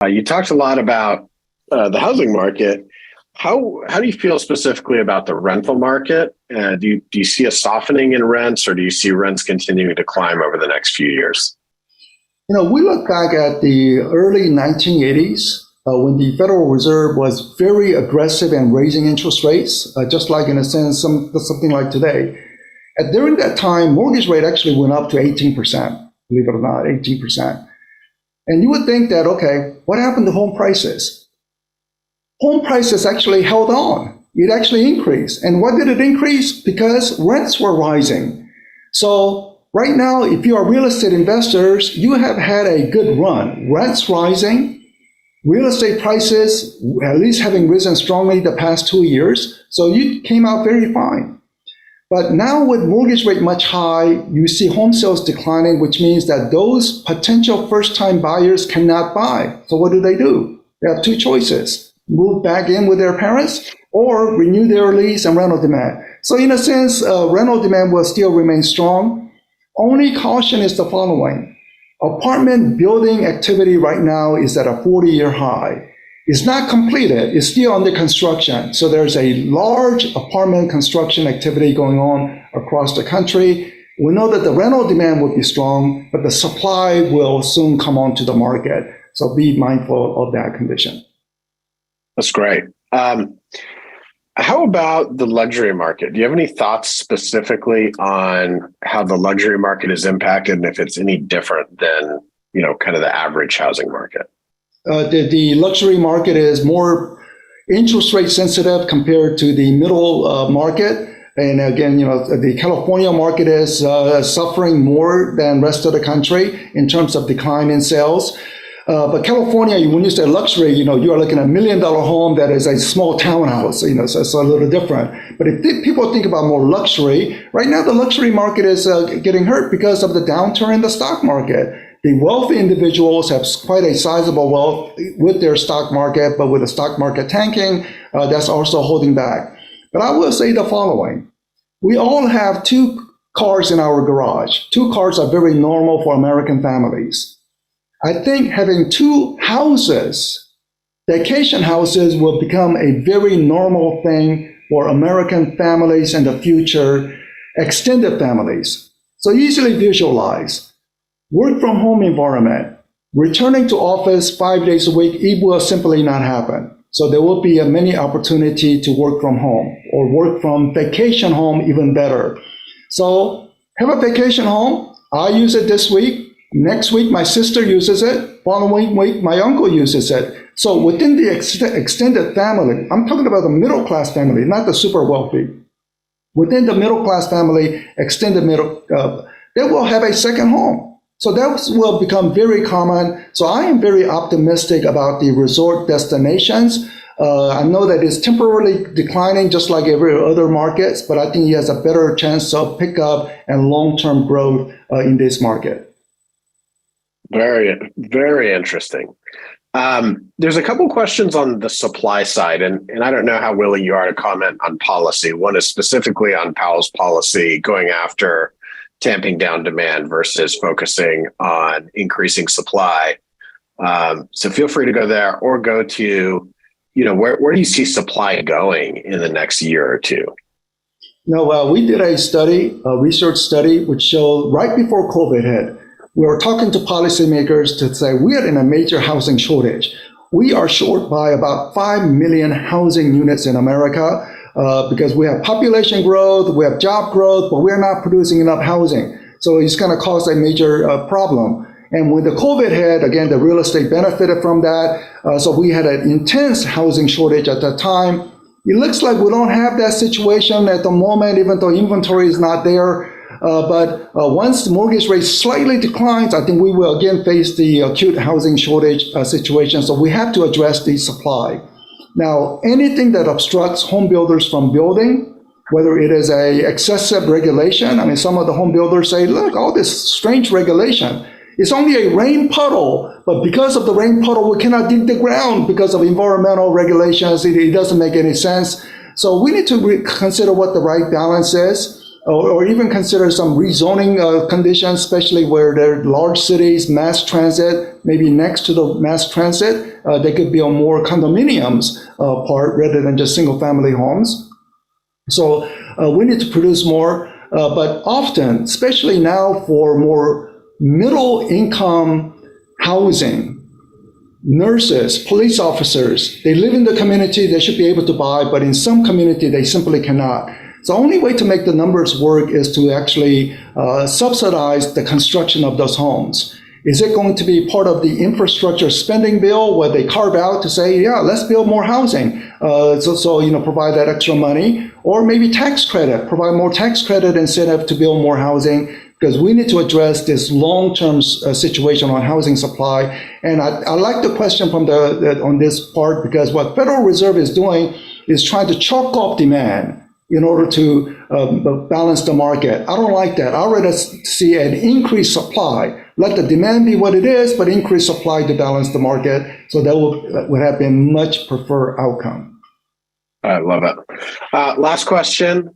You talked a lot about the housing market. How do you feel specifically about the rental market? Do you see a softening in rents, or do you see rents continuing to climb over the next few years? We look back at the early 1980s when the Federal Reserve was very aggressive in raising interest rates, just like in a sense, something like today. During that time, mortgage rate actually went up to 18%, believe it or not, 18%. And you would think that, okay, what happened to home prices? Home prices actually held on. It actually increased. And why did it increase? Because rents were rising. So right now, if you are real estate investors, you have had a good run. Rents rising, real estate prices at least having risen strongly the past 2 years. So you came out very fine. But now with mortgage rate much high, you see home sales declining, which means that those potential first-time buyers cannot buy. So what do? They have two choices: move back in with their parents or renew their lease and rental demand. So in a sense, rental demand will still remain strong. Only caution is the following. Apartment building activity right now is at a 40-year high. It's not completed, it's still under construction. So there's a large apartment construction activity going on across the country. We know that the rental demand will be strong, but the supply will soon come onto the market. So be mindful of that condition. That's great. How about the luxury market? Do you have any thoughts specifically on how the luxury market is impacted and if it's any different than, kind of the average housing market? The luxury market is more interest rate sensitive compared to the middle market. And again, the California market is suffering more than rest of the country in terms of decline in sales. But California, when you say luxury, you are looking at $1 million home that is a small townhouse, so it's a little different. But if people think about more luxury, right now the luxury market is getting hurt because of the downturn in the stock market. The wealthy individuals have quite a sizable wealth with their stock market, but with the stock market tanking, that's also holding back. But I will say the following. We all have two cars in our garage. Two cars are very normal for American families. I think having two houses, vacation houses, will become a very normal thing for American families in the future, extended families. So easily visualize. Work from home environment, returning to office 5 days a week, it will simply not happen. So there will be a many opportunity to work from home or work from vacation home even better. So have a vacation home. I use it this week. Next week, my sister uses it. Following week, my uncle uses it. So within the extended family, I'm talking about the middle class family, not the super wealthy. Within the middle class family, extended middle, they will have a second home. So that will become very common. So I am very optimistic about the resort destinations. I know that it's temporarily declining just like every other markets, but I think it has a better chance of pickup and long-term growth in this market. Very, very interesting. There's a couple questions on the supply side, and I don't know how willing you are to comment on policy. One is specifically on Powell's policy going after tamping down demand versus focusing on increasing supply. So feel free to go there or go to, where do you see supply going in the next year or two? We did a research study, which showed right before COVID hit, we were talking to policymakers to say we are in a major housing shortage. We are short by about 5 million housing units in America. Because we have population growth, we have job growth, but we're not producing enough housing. So it's going to cause a major problem. And when the COVID hit, again, the real estate benefited from that. So we had an intense housing shortage at that time. It looks like we don't have that situation at the moment, even though inventory is not there. But once the mortgage rate slightly declines, I think we will again face the acute housing shortage situation. So we have to address the supply. Now, anything that obstructs home builders from building, whether it is a excessive regulation, some of the home builders say, look, all this strange regulation, it's only a rain puddle, but because of the rain puddle, we cannot dig the ground because of environmental regulations. It doesn't make any sense. So we need to consider what the right balance is. or even consider some rezoning conditions, especially where there are large cities, mass transit, maybe next to the mass transit, they could build more condominiums part rather than just single family homes. So we need to produce more, but often, especially now for more middle income housing, nurses, police officers, they live in the community, they should be able to buy, but in some community, they simply cannot. So the only way to make the numbers work is to actually subsidize the construction of those homes. Is it going to be part of the infrastructure spending bill where they carve out to say, yeah, let's build more housing, provide that extra money, or maybe tax credit, provide more tax credit incentive to build more housing, because we need to address this long-term situation on housing supply. And I like the question from on this part, because what Federal Reserve is doing is trying to chalk off demand in order to balance the market. I don't like that. I'd rather see an increased supply. Let the demand be what it is, but increase supply to balance the market. So that would have been much preferred outcome. I love it. Last question.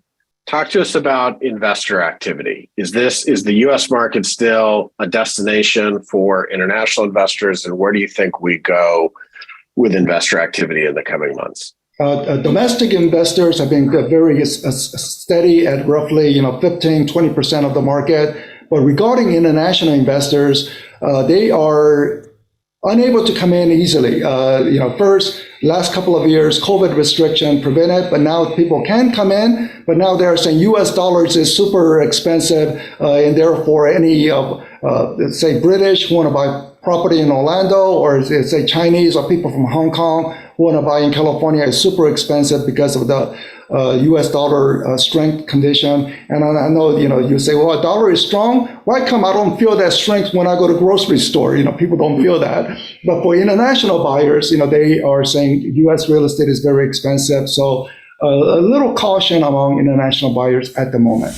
Talk to us about investor activity. Is the U.S. market still a destination for international investors, and where do you think we go with investor activity in the coming months? Domestic investors have been very steady at roughly 15-20% of the market. But regarding international investors, they are unable to come in easily. First, last couple of years, COVID restriction prevented, but now people can come in. But now they're saying U.S. dollars is super expensive, and therefore any let's say British who want to buy property in Orlando, or say Chinese or people from Hong Kong who want to buy in California is super expensive because of the U.S. dollar strength condition. And I know, you say, well, dollar is strong. Why come? I don't feel that strength when I go to grocery store. People don't feel that. But for international buyers, they are saying U.S. real estate is very expensive. So a little caution among international buyers at the moment.